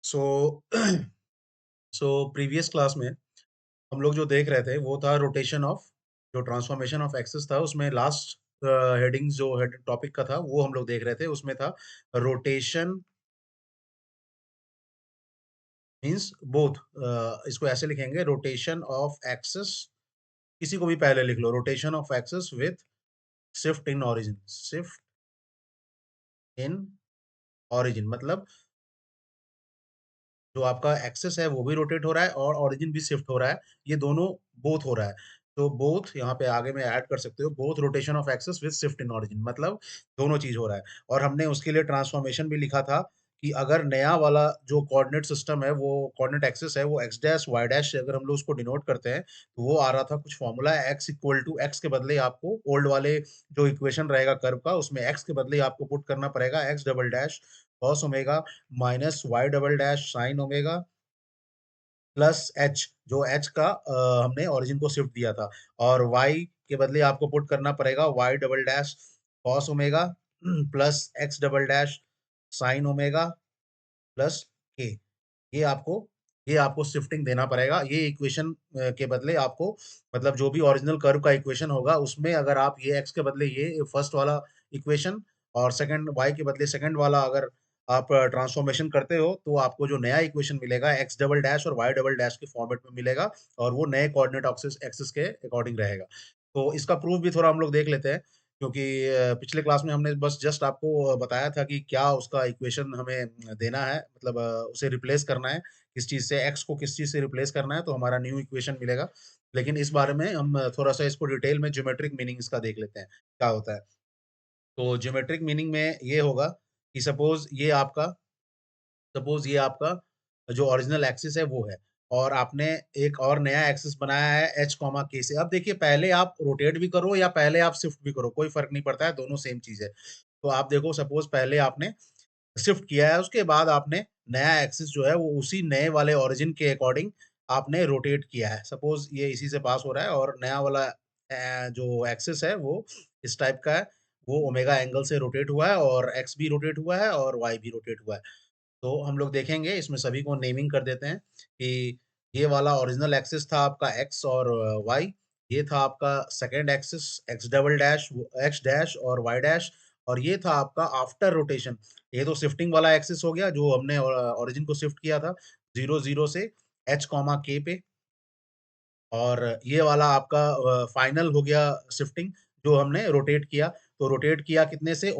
सो so previous class में हम लोग जो देख रहे थे वो था रोटेशन ऑफ जो ट्रांसफॉर्मेशन ऑफ एक्सिस था उसमें लास्ट हेडिंग जो हेड टॉपिक का था वो हम लोग देख रहे थे उसमें था रोटेशन मींस बोथ इसको ऐसे लिखेंगे रोटेशन ऑफ एक्सिस किसी को भी पहले लिख लो rotation of axis with shift in origin shift in origin मतलब जो आपका एक्सेस है वो भी रोटेट हो रहा है और ओरिजिन भी शिफ्ट हो रहा है ये दोनों बोथ हो रहा है तो बोथ यहाँ पे आगे में ऐड कर सकते हो both rotation of axes with shift in origin मतलब दोनों चीज हो रहा है और हमने उसके लिए ट्रांसफॉर्मेशन भी लिखा था कि अगर नया वाला जो कोऑर्डिनेट सिस्टम है वो कोऑर्डिनेट एक्सेस है वो एक्स डैश वाई डैश से अगर हम लोग उसको डिनोट करते हैं तो वो आ रहा था कुछ formula x equal to x के बदले आपको ओल्ड वाले जो इक्वेशन रहेगा कर्व का उसमें एक्स के बदले आपको पुट करना पड़ेगा x double dash cos omega minus Y double dash sine omega plus h जो एच का हमने ओरिजिन को शिफ्ट दिया था और वाई के बदले आपको पुट करना पड़ेगा y double dash cos omega plus x double dash sine omega plus k ये आपको ये आपको शिफ्टिंग देना पड़ेगा ये इक्वेशन के बदले आपको मतलब जो भी ओरिजिनल कर्व का इक्वेशन होगा उसमें अगर आप ये एक्स के बदले ये फर्स्ट वाला इक्वेशन और सेकंड वाई के बदले सेकंड वाला अगर आप ट्रांसफॉर्मेशन करते हो तो आपको जो नया इक्वेशन मिलेगा एक्स डबल डैश और वाई डबल डैश के फॉर्मेट में मिलेगा और वो नए कोऑर्डिनेट एक्सिस एक्सिस के अकॉर्डिंग रहेगा तो इसका प्रूफ भी थोड़ा हम लोग देख लेते हैं क्योंकि पिछले क्लास में हमने बस जस्ट आपको बताया था कि क्या उसका इक्वेशन हमें देना है मतलब उसे रिप्लेस करना है किस चीज से एक्स को किस चीज से रिप्लेस करना है तो हमारा न्यू इक्वेशन मिलेगा लेकिन इस बारे में हम थोड़ा सा इसको डिटेल में ज्योमेट्रिक मीनिंग इसका देख लेते हैं क्या होता है तो ज्योमेट्रिक मीनिंग में ये होगा कि सपोज ये आपका जो ओरिजिनल एक्सिस है वो है और आपने एक और नया एक्सिस बनाया है एच कॉमा के से अब देखिए पहले आप रोटेट भी करो या पहले आप शिफ्ट भी करो कोई फर्क नहीं पड़ता है दोनों सेम चीज है तो आप देखो सपोज पहले आपने शिफ्ट किया है उसके बाद आपने नया एक्सिस जो है वो उसी नए वाले ओरिजिन के अकॉर्डिंग आपने रोटेट किया है सपोज ये इसी से पास हो रहा है और नया वाला जो एक्सिस है वो इस टाइप का है वो ओमेगा एंगल से रोटेट हुआ है और एक्स भी रोटेट हुआ है और वाई भी रोटेट हुआ है तो हम लोग देखेंगे इसमें सभी को नेमिंग कर देते हैं कि ये वाला ओरिजिनल एक्सिस था आपका एक्स और वाई ये था आपका सेकेंड एक्सिस एक्स डैश और वाई डैश और ये था आपका आफ्टर रोटेशन ये तो शिफ्टिंग वाला एक्सिस हो गया जो हमने ओरिजिन को शिफ्ट किया था 0 0 से एच कॉमा के पे और ये वाला आपका फाइनल हो गया शिफ्टिंग जो हमने रोटेट किया तो रोटेट किया कितने से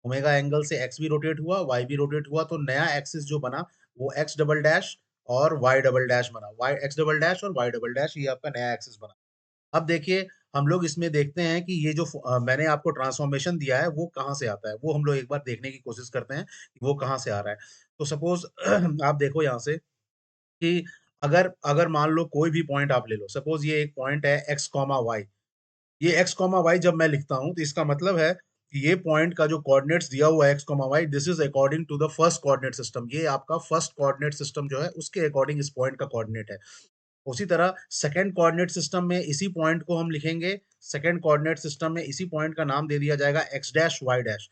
ओमेगा एंगल से एक्स भी रोटेट हुआ वाई भी रोटेट हुआ तो नया एक्सिस जो बना वो एक्स डबल डैश और वाई डबल डैश बना वाई एक्स डबल डैश और वाई डबल डैश ये आपका नया एक्सिस बना अब देखिए हम लोग इसमें देखते हैं कि ये जो मैंने आपको ट्रांसफॉर्मेशन दिया है वो कहाँ से आता है वो हम लोग एक बार देखने की कोशिश करते हैं कि वो कहाँ से आ रहा है तो सपोज आप देखो यहाँ से कि अगर अगर मान लो कोई भी पॉइंट आप ले लो सपोज ये एक पॉइंट है एक्स कॉमा वाई ये एक्स कॉमा वाई जब मैं लिखता हूं तो इसका मतलब है कि ये पॉइंट का जो कोऑर्डिनेट्स दिया हुआ है x comma y this is according to the first coordinate system ये आपका फर्स्ट कोऑर्डिनेट सिस्टम जो है उसके अकॉर्डिंग इस पॉइंट का कोऑर्डिनेट है उसी तरह सेकंड कोऑर्डिनेट सिस्टम में इसी पॉइंट को हम लिखेंगे सेकंड कोऑर्डिनेट सिस्टम में इसी पॉइंट का नाम दे दिया जाएगा x dash y dash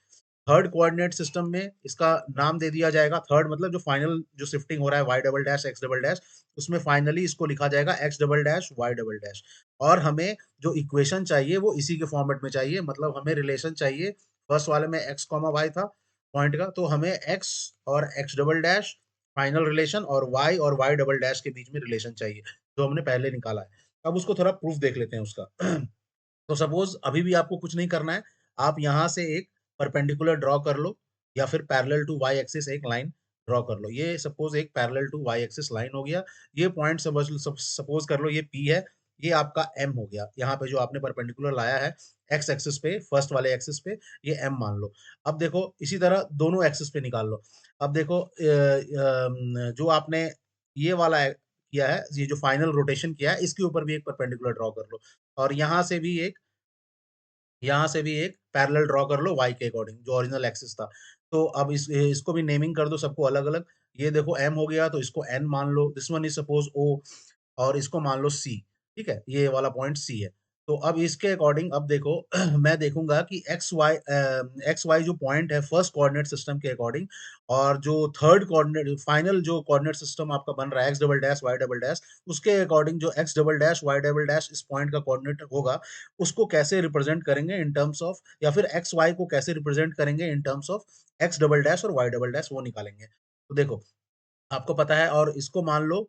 third coordinate system में इसका नाम दे दिया जाएगा थर्ड मतलब जो फाइनल जो शिफ्टिंग हो रहा है y double dash x double dash उसमें फाइनली इसको लिखा जाएगा x double dash y double dash और हमें जो इक्वेशन चाहिए वो इसी के फॉर्मेट में चाहिए मतलब हमें रिलेशन चाहिए फर्स्ट वाले में एक्स कॉमा वाई था पॉइंट का तो हमें एक्स और x double dash final relation और वाई डबल डैश के बीच में रिलेशन चाहिए जो हमने पहले निकाला है अब उसको थोड़ा प्रूफ देख लेते हैं उसका तो सपोज अभी भी आपको कुछ नहीं करना है आप यहाँ से एक परपेंडिकुलर ड्रॉ कर लो या फिर पैरेलल टू वाई एक्सिस एक लाइन ड्रॉ कर लो ये सपोज एक parallel to y axis line हो गया ये पॉइंट सपोज कर लो ये पी है ये आपका एम हो गया यहाँ पे जो आपने परपेंडिकुलर लाया है एक्स एक्सिस पे फर्स्ट वाले एक्सिस पे ये एम मान लो अब देखो इसी तरह दोनों एक्सिस पे निकाल लो अब देखो जो आपने ये वाला किया है ये जो फाइनल रोटेशन किया है इसके ऊपर भी एक परपेंडिकुलर ड्रॉ कर लो और यहाँ से भी एक पैरेलल ड्रॉ कर लो वाई के अकॉर्डिंग जो ओरिजिनल एक्सिस था तो अब इसको भी नेमिंग कर दो सबको अलग अलग ये देखो एम हो गया तो इसको एन मान लो दिस वन इज सपोज ओ और इसको मान लो सी ठीक है ये वाला पॉइंट सी है तो अब इसके अकॉर्डिंग अब देखो मैं देखूंगा कि एक्स वाई जो पॉइंट है फर्स्ट कोऑर्डिनेट सिस्टम के अकॉर्डिंग, और जो थर्ड कोऑर्डिनेट फाइनल जो कोऑर्डिनेट सिस्टम आपका बन रहा है x double dash y double dash, उसके अकॉर्डिंग जो x double dash y double dash इस पॉइंट का कोऑर्डिनेट होगा, उसको कैसे रिप्रेजेंट करेंगे इन टर्म्स ऑफ, या फिर एक्स वाई को कैसे रिप्रेजेंट करेंगे in terms of x double dash और वाई डबल डैश, वो निकालेंगे। तो देखो आपको पता है, और इसको मान लो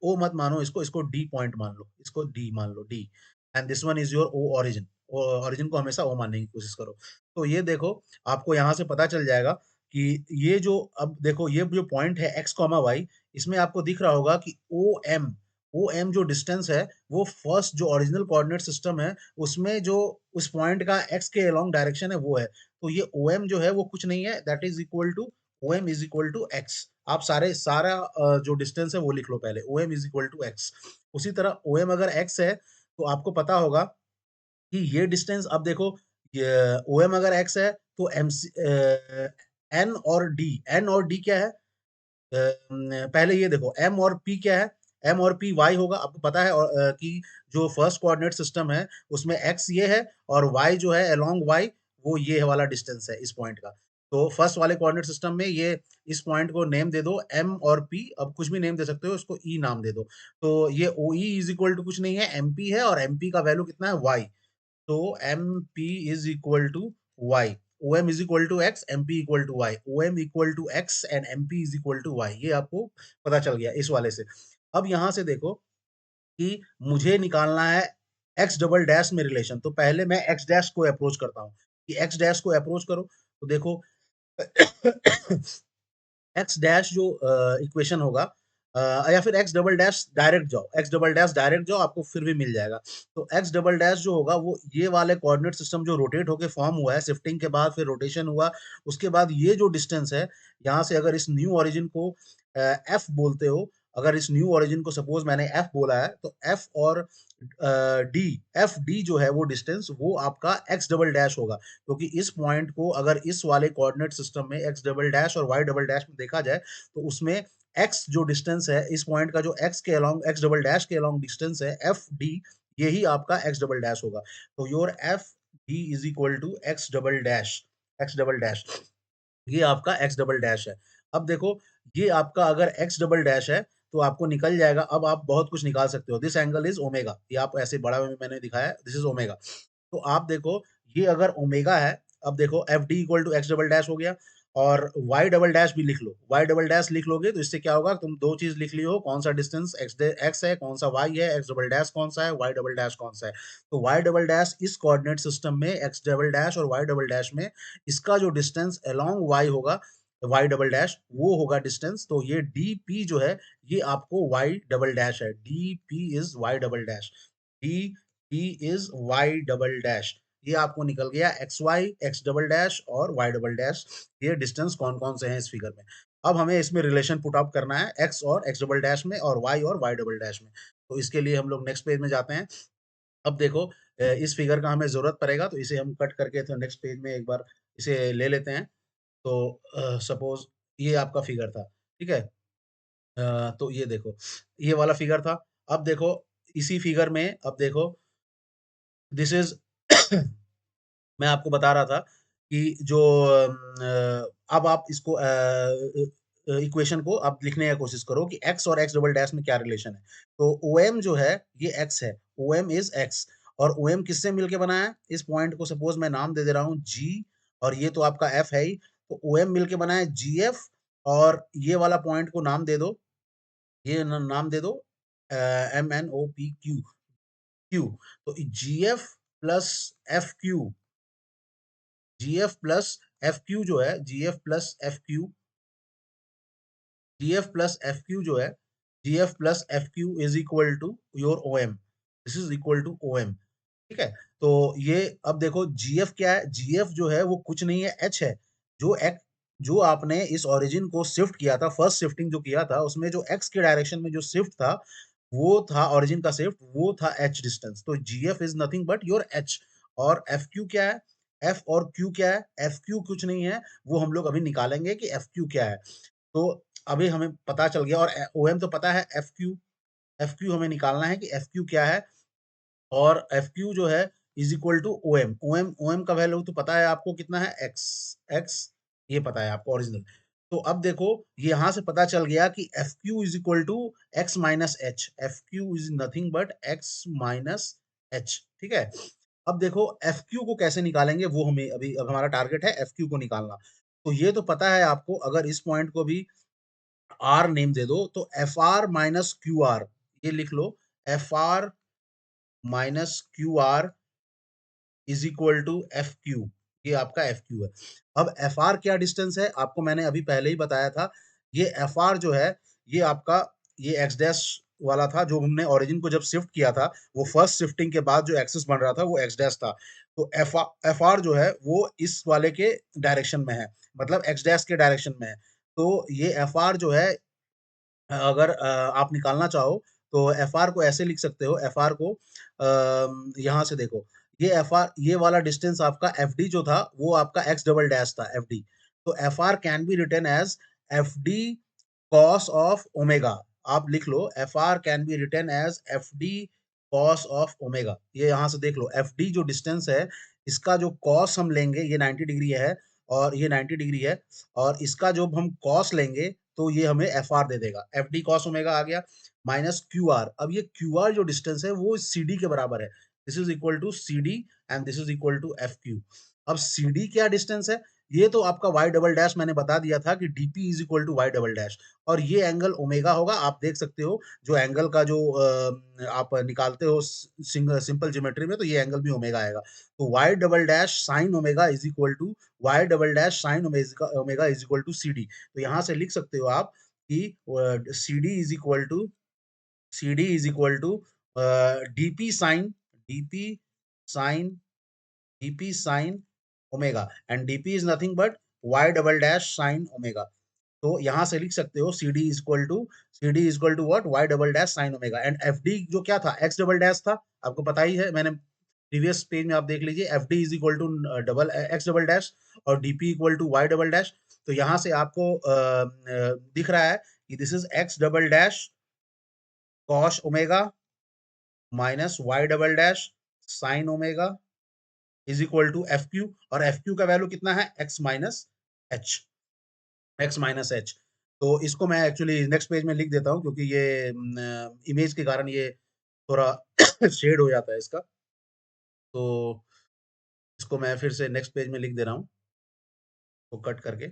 ओ मत मानो, इसको इसको डी पॉइंट मान लो, इसको डी मान लो, D, and this one is your O origin. Origin को हमेशा ओ मानने की कोशिश करो। तो ये देखो आपको यहाँ से पता चल जाएगा कि ये जो, अब देखो ये जो पॉइंट है एक्स कॉमा वाई, इसमें आपको दिख रहा होगा कि ओ एम जो डिस्टेंस है, वो फर्स्ट जो ओरिजिनल कोऑर्डिनेट सिस्टम है उसमें जो उस पॉइंट का एक्स के अलोंग डायरेक्शन है वो है। तो ये ओ एम जो है वो कुछ नहीं है, that is equal to O M is equal to x. आप सारा जो डिस्टेंस है वो लिख लो पहले, O M is equal to x. उसी तरह ओ एम अगर एक्स है तो आपको पता होगा कि ये डिस्टेंस, अब देखो ये ओ एम अगर एक्स है तो एम सी एन और डी क्या है, पहले ये देखो एम और पी क्या है, एम और पी वाई होगा। आपको पता है कि जो फर्स्ट कोऑर्डिनेट सिस्टम है उसमें एक्स ये है और वाई जो है अलोंग वाई, वो ये वाला डिस्टेंस है इस पॉइंट का। तो फर्स्ट वाले कोऑर्डिनेट सिस्टम में ये इस पॉइंट को नेम दे दो एम और पी, अब कुछ भी नेम दे सकते हो, इसको ई नाम दे दो। तो ये ओ ई इज इक्वल टू कुछ नहीं है, एम पी है, और एम पी का वैल्यू कितना है, वाई। तो M P is equal to y, O M is equal to x, M P equal to y, O M equal to x and M P is equal to y, ये आपको पता चल गया इस वाले से। अब यहां से देखो कि मुझे निकालना है एक्स डबल डैश में रिलेशन, तो पहले मैं एक्स डैश को अप्रोच करता हूँ कि एक्स डैश को अप्रोच करो। तो देखो एक्स डैश जो इक्वेशन होगा, या फिर एक्स डबल डैश डायरेक्ट जाओ, एक्स डबल डैश डायरेक्ट जाओ, आपको फिर भी मिल जाएगा। तो एक्स डबल डैश जो होगा वो ये वाले कोऑर्डिनेट सिस्टम जो रोटेट होके फॉर्म हुआ है, शिफ्टिंग के बाद फिर रोटेशन हुआ, उसके बाद ये जो डिस्टेंस है यहाँ से, अगर इस न्यू ओरिजिन को एफ बोलते हो, अगर इस न्यू ओरिजिन को सपोज मैंने एफ बोला है, तो एफ और डी, एफ डी जो है वो डिस्टेंस वो आपका एक्स डबल डैश होगा, क्योंकि इस पॉइंट को अगर इस वाले कोऑर्डिनेट सिस्टम में एक्स डबल डैश और वाई डबल डैश में देखा जाए, तो उसमें एक्स जो डिस्टेंस है इस पॉइंट का, जो एक्स के अलोंग एक्स डबल डैश के अलोंग डिस्टेंस है एफ डी, यही आपका एक्स डबल डैश होगा। तो your F D is equal to x double dash, ये आपका एक्स डबल डैश है। अब देखो ये आपका अगर एक्स डबल डैश है तो आपको निकल जाएगा, अब आप बहुत कुछ निकाल सकते हो, दिस एंगल इज ओमेगा, ये आप ऐसे बड़ा में मैंने दिखाया, दिस इज ओमेगा। तो आप देखो ये अगर ओमेगा है, अब देखो F D equal to x double dash हो गया, और वाई डबल डैश भी लिख लो, वाई डबल डैश लिख लोगे तो इससे क्या होगा, तुम दो चीज लिख ली हो, कौन सा डिस्टेंस एक्स है, कौन सा वाई है, एक्स डबल डैश कौन सा है, वाई डबल डैश कौन सा है। तो वाई डबल डैश इस कोऑर्डिनेट सिस्टम में एक्स डबल डैश और वाई डबल डैश में इसका जो डिस्टेंस अलोंग वाई होगा, वाई डबल डैश वो होगा डिस्टेंस। तो ये डी पी जो है ये आपको वाई डबल डैश है, D P is y double dash, D P is y double dash. ये आपको निकल गया x y, x double dash और वाई डबल डैश, ये डिस्टेंस कौन कौन से हैं इस फिगर में। अब हमें इसमें रिलेशन पुट अप करना है एक्स और एक्स डबल डैश में, और वाई डबल डैश में। तो इसके लिए हम लोग नेक्स्ट पेज में जाते हैं। अब देखो इस फिगर का हमें जरूरत पड़ेगा, तो इसे हम कट करके तो नेक्स्ट पेज में एक बार इसे ले लेते हैं। तो सपोज ये आपका फिगर था, ठीक है। तो ये देखो ये वाला फिगर था। अब देखो इसी फिगर में, अब देखो दिस इज मैं आपको बता रहा था कि जो अब आप इसको इक्वेशन को आप लिखने की कोशिश करो कि x और x डबल डैश में क्या रिलेशन है। तो OM जो है ये x है, OM इज x, और OM किससे मिलके बना है, इस पॉइंट को सपोज मैं नाम दे दे रहा हूँ G, और ये तो आपका F है ही, तो OM मिलके बना है GF, और ये वाला पॉइंट को नाम दे दो, ये नाम दे दो MNOP Q। तो GF plus FQ, GF plus FQ जो है, GF plus FQ, GF plus FQ जो है, GF plus FQ is equal to your OM, this is equal to OM, ठीक है। तो ये अब देखो GF क्या है, GF जो है वो कुछ नहीं है, H है, जो एक जो आपने इस ओरिजिन को शिफ्ट किया था, फर्स्ट शिफ्टिंग जो किया था उसमें जो x के डायरेक्शन में जो शिफ्ट था, वो था ओरिजिन का शिफ्ट, वो था h डिस्टेंस। तो GF is nothing but your h, और FQ क्या है, F और Q क्या है, FQ कुछ नहीं है, वो हम लोग अभी निकालेंगे कि FQ क्या है। तो अभी हमें पता चल गया, और OM तो पता है, FQ, FQ हमें निकालना है कि FQ क्या है। और एफ क्यू जो है is equal to O M. O M का वैल्यू तो पता है आपको कितना है, एक्स। एक्स ये पता है आपको ओरिजिनल। तो अब देखो ये यहाँ से पता चल गया कि F Q is equal to x minus h. F Q is nothing but x minus h, ठीक है। अब देखो एफ क्यू को कैसे निकालेंगे, वो हमें अभी, अब हमारा टारगेट है एफ क्यू को निकालना। तो ये तो पता है आपको, अगर इस पॉइंट को भी आर नेम दे दो तो F R minus Q R, ये लिख लो, F R minus Q R is equal to F Q. ये आपका एफ क्यू है। अब एफ आर क्या डिस्टेंस है, आपको मैंने अभी पहले ही बताया था। ये एफ आर जो है, ये आपका, ये एक्स डैश वाला था जो हमने ओरिजिन को जब शिफ्ट किया था, वो फर्स्ट शिफ्टिंग के बाद जो एक्सिस बन रहा था वो एक्स डैश था। तो एफ आर जो है वो इस वाले के डायरेक्शन में है, मतलब एक्स डैश के डायरेक्शन में है। तो ये एफ आर जो है, अगर आप निकालना चाहो तो एफ आर को ऐसे लिख सकते हो, एफ आर को यहाँ से देखो, ये एफ आर, ये वाला डिस्टेंस आपका एफ डी जो था वो आपका एक्स डबल डैश था, एफ डी। तो F R can be written as F D cos of omega. आप लिख लो, F R can be written as F D cos of omega. ये यहाँ से देख लो, एफ डी जो डिस्टेंस है, इसका जो कॉस हम लेंगे ये 90 डिग्री है, और ये 90 डिग्री है, और इसका जो हम कॉस लेंगे तो ये हमें एफ आर दे देगा, एफ डी कॉस ओमेगा आ गया, माइनस क्यू आर। अब ये क्यू आर जो डिस्टेंस है वो सी डी के बराबर है। This is equal to C D and this is equal to F Q. अब सी डी क्या डिस्टेंस है, ये तो आपका वाई डबल डैश मैंने बता दिया था कि D P is equal to Y double dash, और ये एंगल ओमेगा होगा। आप देख सकते हो जो एंगल का जो आप निकालते हो सिंपल ज्योमेट्री में, तो ये एंगल भी ओमेगा आएगा। तो y double dash sine omega is equal to Y double dash sine omega is equal to C D. तो यहाँ से लिख सकते हो आप कि C D is equal to, C D is equal to D P sine, D P sine, dp sin omega, and dp is nothing but y double dash sin omega. तो यहां से लिख सकते हो C D is equal to, C D is equal to what, y double dash sin omega. And F D जो क्या था, x double dash था, आपको पता ही है, मैंने प्रीवियस पेज में आप देख लीजिए, F D is equal to double X double dash और DP equal to Y double dash. तो यहाँ से आपको दिख रहा है कि this is X double dash cos omega minus Y double dash sine omega is equal to F Q, और एफ क्यू का वैल्यू कितना है, X minus H, X minus H. तो इसको मैं एक्चुअली नेक्स्ट पेज में लिख देता हूँ, क्योंकि ये इमेज के कारण ये थोड़ा शेड हो जाता है इसका। तो इसको मैं फिर से नेक्स्ट पेज में लिख दे रहा हूँ, तो कट करके।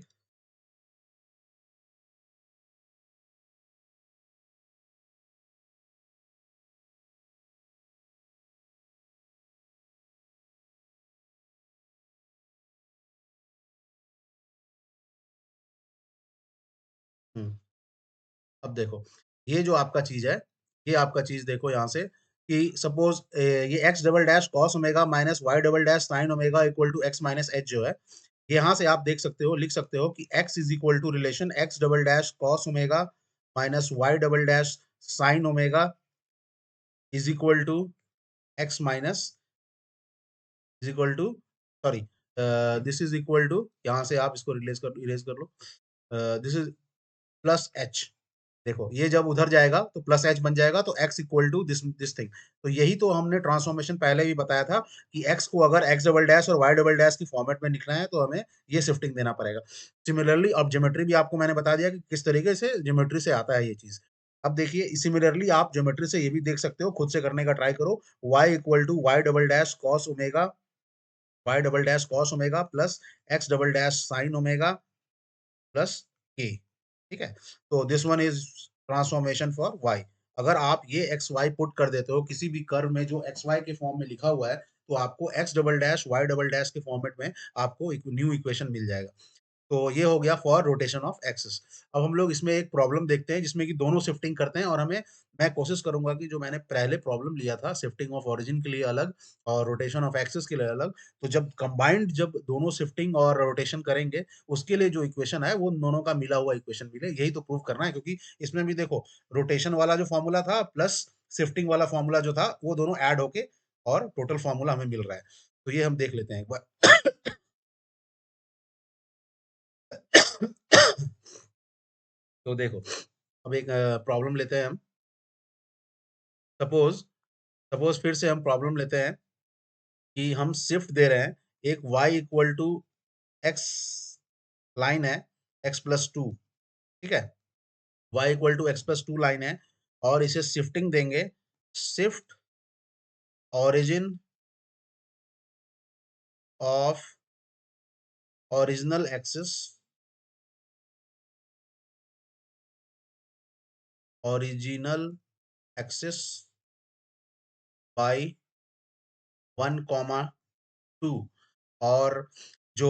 हम्म, अब देखो, ये जो आपका चीज है, ये आपका चीज देखो यहाँ से, कि सपोज ये x double dash cos omega minus Y double dash sine omega equal to x minus h जो है, यहाँ से आप देख सकते हो, लिख सकते हो कि x is equal to relation x double dash cos omega minus Y double dash sine omega is equal to x minus, is equal to, sorry, this is equal to, यहाँ से आप इसको इरेज कर लो, दिस इज प्लस एच। देखो ये जब उधर जाएगा तो प्लस एच बन जाएगा, तो x equal to this thing. तो यही तो हमने ट्रांसफॉर्मेशन पहले भी बताया था कि x को अगर x डबल डैश और y डबल डैश की फॉर्मेट में लिखना है तो हमें ये शिफ्टिंग देना पड़ेगा। सिमिलरली अब ज्योमेट्री भी आपको मैंने बता दिया कि किस तरीके से ज्योमेट्री से आता है ये चीज। अब देखिए सिमिलरली आप ज्योमेट्री से ये भी देख सकते हो, खुद से करने का ट्राई करो, y equal to Y double dash cos omega, y double dash cos omega plus x double dash sine omega plus k, ठीक है। तो this one is transformation for y. अगर आप ये एक्स वाई पुट कर देते हो किसी भी कर्व में जो एक्स वाई के फॉर्म में लिखा हुआ है, तो आपको x double dash y double dash के फॉर्मेट में आपको एक न्यू इक्वेशन मिल जाएगा। तो ये हो गया फॉर रोटेशन ऑफ एक्सिस। अब हम लोग इसमें एक प्रॉब्लम देखते हैं जिसमें कि दोनों शिफ्टिंग करते हैं, और हमें, मैं कोशिश करूंगा कि जो मैंने पहले प्रॉब्लम लिया था शिफ्टिंग ऑफ ओरिजिन के लिए अलग और रोटेशन ऑफ एक्सिस के लिए अलग, तो जब कंबाइंड, जब दोनों शिफ्टिंग और रोटेशन करेंगे, उसके लिए जो इक्वेशन है वो दोनों का मिला हुआ इक्वेशन मिले, यही तो प्रूव करना है। क्योंकि इसमें भी देखो, रोटेशन वाला जो फॉर्मूला था प्लस शिफ्टिंग वाला फॉर्मूला जो था, वो दोनों ऐड होके और टोटल फॉर्मूला हमें मिल रहा है। तो ये हम देख लेते हैं एक बार। तो देखो, अब एक प्रॉब्लम लेते हैं हम। सपोज सपोज फिर से हम प्रॉब्लम लेते हैं कि हम शिफ्ट दे रहे हैं, एक y equal to x line है, x+2, ठीक है, y equal to x+2 line है, और इसे शिफ्टिंग देंगे, shift origin of original axis, original axis by 1,2, और जो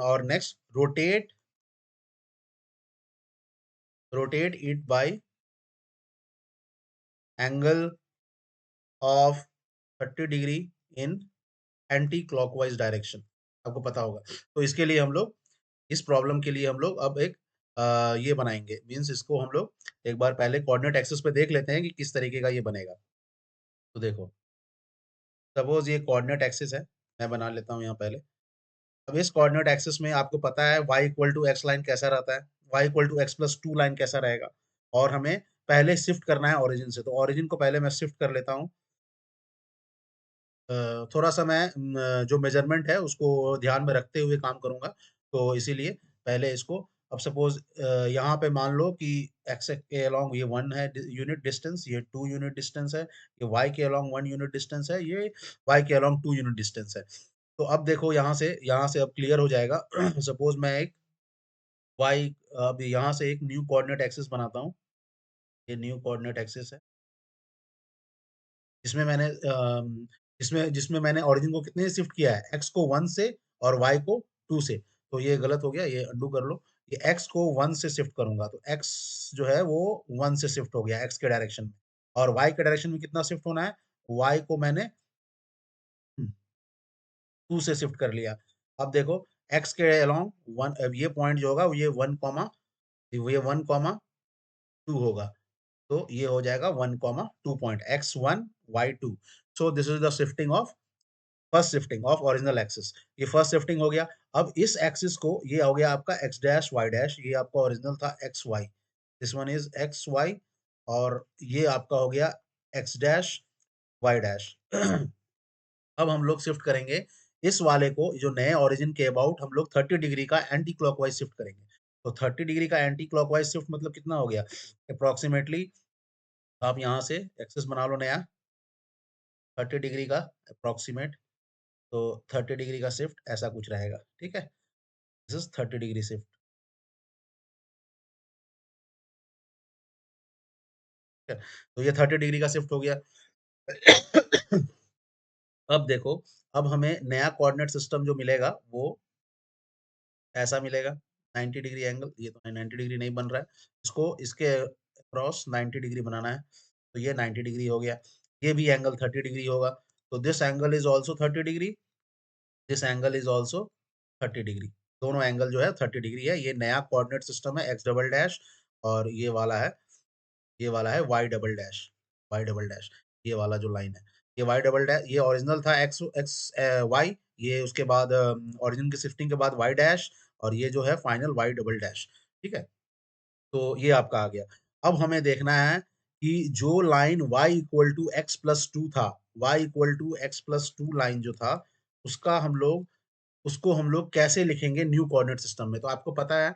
और next rotate it by angle of 30 degree in anti clockwise direction, आपको पता होगा। तो इसके लिए हम लोग, इस प्रॉब्लम के लिए हम लोग अब एक ये बनाएंगे, मीन्स इसको हम लोग एक बार पहले कोऑर्डिनेट एक्सिस पे देख लेते हैं कि किस तरीके का ये बनेगा। तो देखो, सपोज ये कोऑर्डिनेट एक्सिस है, मैं बना लेता हूँ यहाँ पहले। अब इस कोऑर्डिनेट एक्सिस में आपको पता है y equal to x line कैसा रहता है, y equal to x+2 line कैसा रहेगा, और हमें पहले शिफ्ट करना है ओरिजिन से। तो ओरिजिन को पहले मैं शिफ्ट कर लेता हूँ। थोड़ा सा मैं जो मेजरमेंट है उसको ध्यान में रखते हुए काम करूंगा, तो इसीलिए पहले इसको, अब सपोज यहाँ पे मान लो कि x के अलोंग ये 1 है यूनिट डिस्टेंस, ये 2 यूनिट डिस्टेंस है, ये y के अलोंग 1 यूनिट डिस्टेंस है, ये y के अलोंग 2 यूनिट डिस्टेंस है। तो अब देखो यहाँ से अब क्लियर हो जाएगा। सपोज मैं एक y, अब यहाँ से एक न्यू कोऑर्डिनेट एक्सिस बनाता हूँ, ये न्यू कोऑर्डिनेट एक्सिस है, जिसमें मैंने जिसमें मैंने ओरिजिन को कितने से शिफ्ट किया है, x को 1 से और y को 2 से। तो ये गलत हो गया, ये अंडू कर लो। ये x को 1 से शिफ्ट करूंगा, तो x जो है वो 1 से शिफ्ट हो गया x के डायरेक्शन में, और y के डायरेक्शन में कितना शिफ्ट होना है, y को मैंने 2 से शिफ्ट कर लिया। अब देखो, x के अलोंग 1, ये पॉइंट जो होगा ये 1,2 होगा, तो ये हो जाएगा 1,2 point x1 y2। So this is the shifting of, first shifting of original axis. ये फर्स्ट शिफ्टिंग हो गया। अब इस एक्सिस को, ये हो गया आपका x डैश y डैश, ये आपका ओरिजिनल था x y, this one is x y, और ये आपका हो गया x डैश y डैश। अब हम लोग शिफ्ट करेंगे इस वाले को, जो नए ओरिजिन के अबाउट हम लोग 30 डिग्री का एंटी क्लॉकवाइज शिफ्ट करेंगे। तो 30 डिग्री का एंटी क्लॉकवाइज शिफ्ट मतलब कितना हो गया, अप्रोक्सीमेटली, आप यहाँ से एक्सेस बना लो नया, 30 डिग्री का अप्रोक्सीमेट। तो 30 डिग्री का शिफ्ट ऐसा कुछ रहेगा, ठीक है, दिस इज 30 डिग्री शिफ्ट। ठीक है, तो ये 30 डिग्री का शिफ्ट हो गया। अब देखो, अब हमें नया कोऑर्डिनेट सिस्टम जो मिलेगा वो ऐसा मिलेगा, 90 डिग्री एंगल, ये तो 90 डिग्री नहीं बन रहा है, इसको इसके अक्रॉस 90 डिग्री बनाना है। तो ये 90 डिग्री हो गया, ये भी एंगल 30 डिग्री होगा, तो this angle is also 30 degree, this angle is also 30 degree. दोनों एंगल जो है 30 डिग्री है। ये नया कोऑर्डिनेट सिस्टम है एक्स डबल डैश, और ये वाला है, ये वाला है y double dash, y double dash, ये वाला जो लाइन है, ये वाई डबल डैश, ये ओरिजिनल था एक्स एक्स वाई, ये उसके बाद ओरिजिन की शिफ्टिंग के बाद वाई डैश, और ये जो है फाइनल वाई डबल डैश, ठीक है। तो ये आपका आ गया। अब हमें देखना है कि जो line y equal to x plus two था, y equal to x plus two line जो था, उसका हम लोग, उसको हम लोग कैसे लिखेंगे न्यू कोऑर्डिनेट सिस्टम में। तो आपको पता है,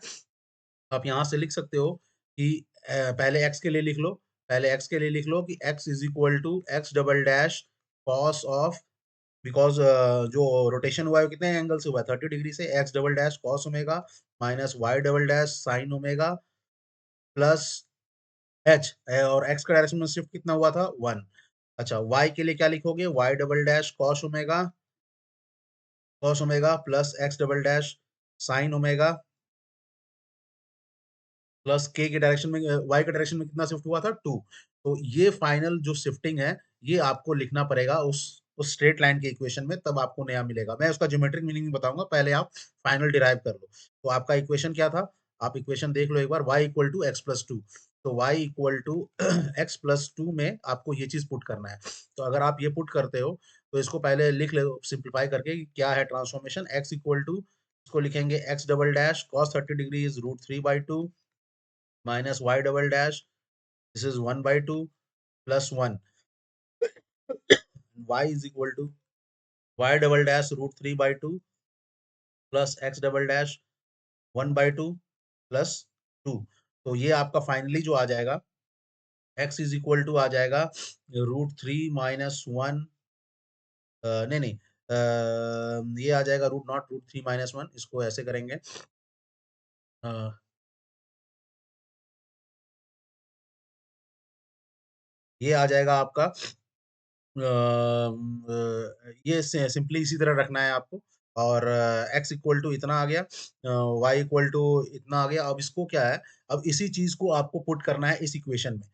आप यहाँ से लिख सकते हो कि पहले x के लिए लिख लो, पहले x के लिए लिख लो कि x is equal to x double dash cos of, because जो रोटेशन हुआ है वो कितने एंगल से हुआ है, 30 डिग्री से, x double dash cos omega minus Y double dash sine omega plus h, और एक्स का डायरेक्शन में शिफ्ट कितना हुआ था, 1। अच्छा, y के लिए क्या लिखोगे, y double dash cos omega plus x double dash sine omega plus के डायरेक्शन में, वाई के डायरेक्शन में कितना शिफ्ट हुआ था, 2। तो ये फाइनल जो शिफ्टिंग है, ये आपको लिखना पड़ेगा उस स्ट्रेट लाइन के इक्वेशन में, तब आपको नया मिलेगा। मैं उसका ज्योमेट्रिक मीनिंग बताऊंगा, पहले आप फाइनल डिराइव कर लो। तो आपका इक्वेशन क्या था, आप इक्वेशन देख लो एक बार, y equal to x plus two. तो y equal to x plus two में आपको ये चीज पुट करना है। तो अगर आप ये पुट करते हो, तो इसको पहले लिख ले सिंप्लीफाई करके कि क्या है ट्रांसफॉर्मेशन, x इक्वल टू, इसको लिखेंगे x double dash cos 30 degree is √3/2 minus Y double dash, this is 1/2 plus 1, y is equal to y double dash √3/2 plus x double dash 1/2 plus 2। तो ये आपका फाइनली जो आ जाएगा x इज इक्वल टू आ जाएगा √3 - 1, नहीं नहीं, ये आ जाएगा √3 - 1, इसको ऐसे करेंगे, अ, ये आ जाएगा आपका, ये सिंपली इसी तरह रखना है आपको। और x इक्वल टू इतना आ गया, y इक्वल टू इतना आ गया। अब इसको क्या है, अब इसी चीज को आपको पुट करना है इस इक्वेशन में।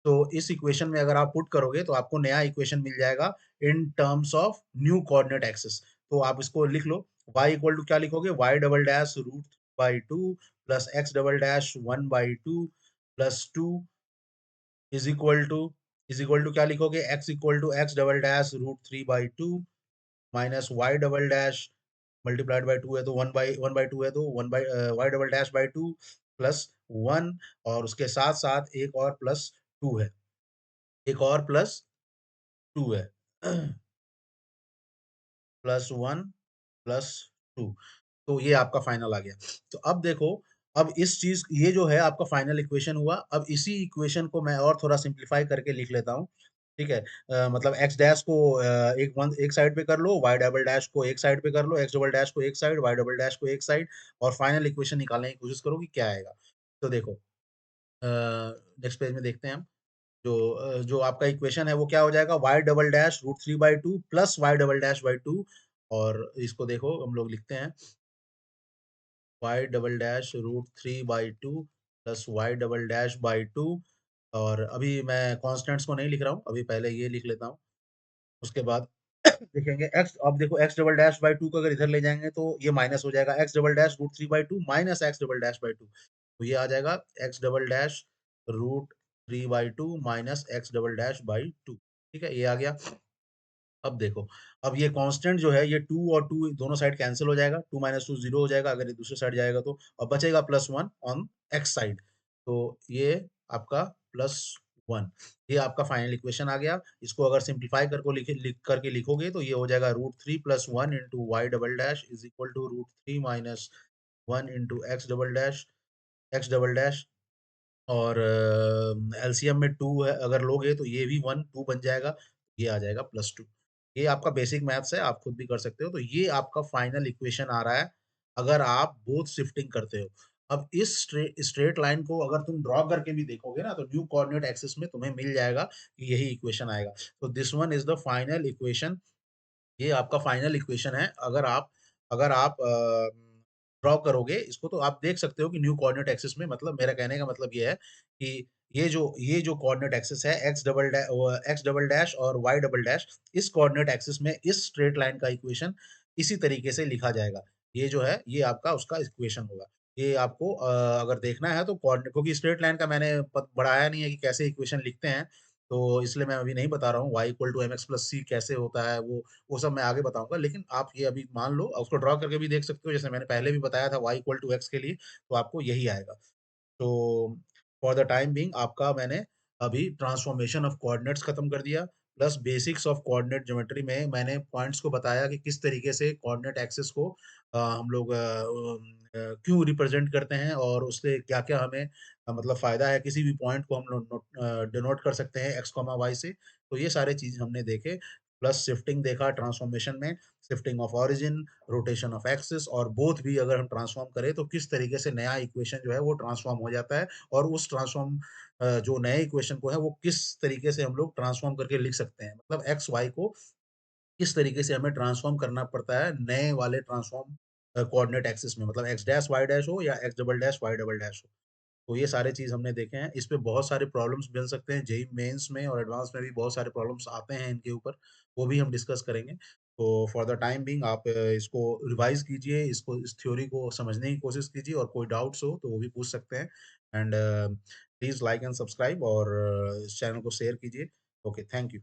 तो इस इक्वेशन में अगर आप पुट करोगे तो आपको नया इक्वेशन मिल जाएगा in terms of new coordinate axis. तो आप इसको लिख लो, y इक्वल टू क्या लिखोगे, y double dash √2 plus x double dash 1/2 plus 2 is equal to क्या लिखोगे, x equal to x double dash √3/2 minus y double dash multiplied by 2 है तो 1/2 है तो 1 by y double dash by 2 plus 1, और उसके साथ साथ एक और प्लस 2 है, एक और प्लस 2 है, प्लस 1 प्लस 2। तो ये आपका फाइनल आ गया। तो अब देखो, अब इस चीज, ये जो है आपका फाइनल इक्वेशन हुआ। अब इसी इक्वेशन को मैं और थोड़ा सिंप्लीफाई करके लिख लेता हूँ। ठीक है, मतलब एक्स डैश को एक साइड पे कर लो, वाई डबल डैश को एक साइड पे कर लो, एक्स डबल डैश को एक साइड, वाई डबल डैश को एक साइड, और फाइनल इक्वेशन निकालने की कोशिश करो कि क्या आएगा। तो देखो, नेक्स्ट पेज में देखते हैं हम। जो आपका इक्वेशन है वो क्या हो जाएगा, y double dash √3/2 plus y double dash by 2। और इसको देखो हम लोग लिखते हैं, y double dash √3/2 plus y double dash by 2। और अभी मैं कॉन्स्टेंट्स को नहीं लिख रहा हूँ, अभी पहले ये लिख लेता हूँ, उसके बाद देखेंगे एक्स। अब देखो एक्स डबल डैश बाई 2 को अगर इधर ले जाएंगे तो ये माइनस हो जाएगा, x double dash √3/2 minus x double dash by 2। तो ये आ जाएगा x double dash √3/2 minus x double dash by 2। ठीक है, ये आ गया। अब देखो, अब ये कांस्टेंट जो है, ये 2 और 2 दोनों साइड कैंसिल हो जाएगा, 2 - 2 0 हो जाएगा अगर ये दूसरे साइड जाएगा तो, और बचेगा +1 ऑन एक्स साइड। तो ये आपका +1, ये आपका फाइनल इक्वेशन आ गया। इसको अगर सिंप्लीफाई लिख करके लिखोगे तो ये हो जाएगा √3 + 1 into y double dash is equal to √3 - 1 into x double dash. और एलसीएम में 2 है अगर लोगे तो ये भी 2 बन जाएगा, ये आ जाएगा +2। ये आपका बेसिक मैथ्स है, आप खुद भी कर सकते हो। तो ये आपका फाइनल इक्वेशन आ रहा है अगर आप बोथ शिफ्टिंग करते हो। अब इस स्ट्रेट लाइन को अगर तुम ड्रॉ करके भी देखोगे ना तो न्यू कोऑर्डिनेट एक्सिस में तुम्हें मिल जाएगा कि यही इक्वेशन आएगा। तो this one is the final equation, ये आपका फाइनल इक्वेशन है। अगर आप ड्रॉ करोगे इसको तो आप देख सकते हो कि न्यू कोऑर्डिनेट एक्सिस में, मतलब मेरा कहने का मतलब ये है कि ये जो कोऑर्डिनेट एक्सिस है, एक्स डबल डैश और वाई डबल डैश, इस कोऑर्डिनेट एक्सिस में इस स्ट्रेट लाइन का इक्वेशन इसी तरीके से लिखा जाएगा। ये जो है ये आपका उसका इक्वेशन होगा। ये आपको अगर देखना है तो कोऑर्डिनेट, क्योंकि स्ट्रेट लाइन का मैंने बढ़ाया नहीं है कि कैसे इक्वेशन लिखते हैं, तो इसलिए मैं अभी नहीं बता रहा हूँ y इक्वल टू mx+c कैसे होता है, वो सब मैं आगे बताऊंगा। लेकिन आप ये अभी मान लो, उसको ड्रॉ करके भी देख सकते हो, जैसे मैंने पहले भी बताया था y इक्वल टू x के लिए, तो आपको यही आएगा। तो फॉर द टाइम बीइंग आपका मैंने अभी ट्रांसफॉर्मेशन ऑफ कोऑर्डिनेट्स खत्म कर दिया, plus basics of coordinate geometry में मैंने पॉइंट्स को बताया कि किस तरीके से कोऑर्डिनेट एक्सिस को हम लोग क्यों रिप्रेजेंट करते हैं, और उससे क्या-क्या हमें मतलब फायदा है, किसी भी पॉइंट को हम लोग डिनोट कर सकते हैं एक्स कॉमा वाई से। तो ये सारे चीज हमने देखे, प्लस शिफ्टिंग देखा ट्रांसफॉर्मेशन में, shifting of origin, rotation of axis, और बोथ भी अगर हम ट्रांसफॉर्म करें तो किस तरीके से नया इक्वेशन जो है वो ट्रांसफॉर्म हो जाता है, और उस जो नए इक्वेशन को है वो किस तरीके से हम लोग ट्रांसफॉर्म करके लिख सकते हैं, मतलब एक्स वाई को किस तरीके से हमें ट्रांसफॉर्म करना पड़ता है नए वाले ट्रांसफॉर्म कोऑर्डिनेट एक्सिस में, मतलब एक्स डैश वाई डैश हो या x double dash y double dash हो। तो ये सारे चीज़ हमने देखे हैं। इस पे बहुत सारे प्रॉब्लम्स बन सकते हैं, जेईई मेंस में और एडवांस में भी बहुत सारे प्रॉब्लम्स आते हैं इनके ऊपर, वो भी हम डिस्कस करेंगे। तो फॉर द टाइम बीइंग आप इसको रिवाइज़ कीजिए, इसको इस थ्योरी को समझने की कोशिश कीजिए, और कोई डाउट्स हो तो वो भी पूछ सकते हैं। And please like and subscribe, और इस चैनल को शेयर कीजिए। Okay, thank you.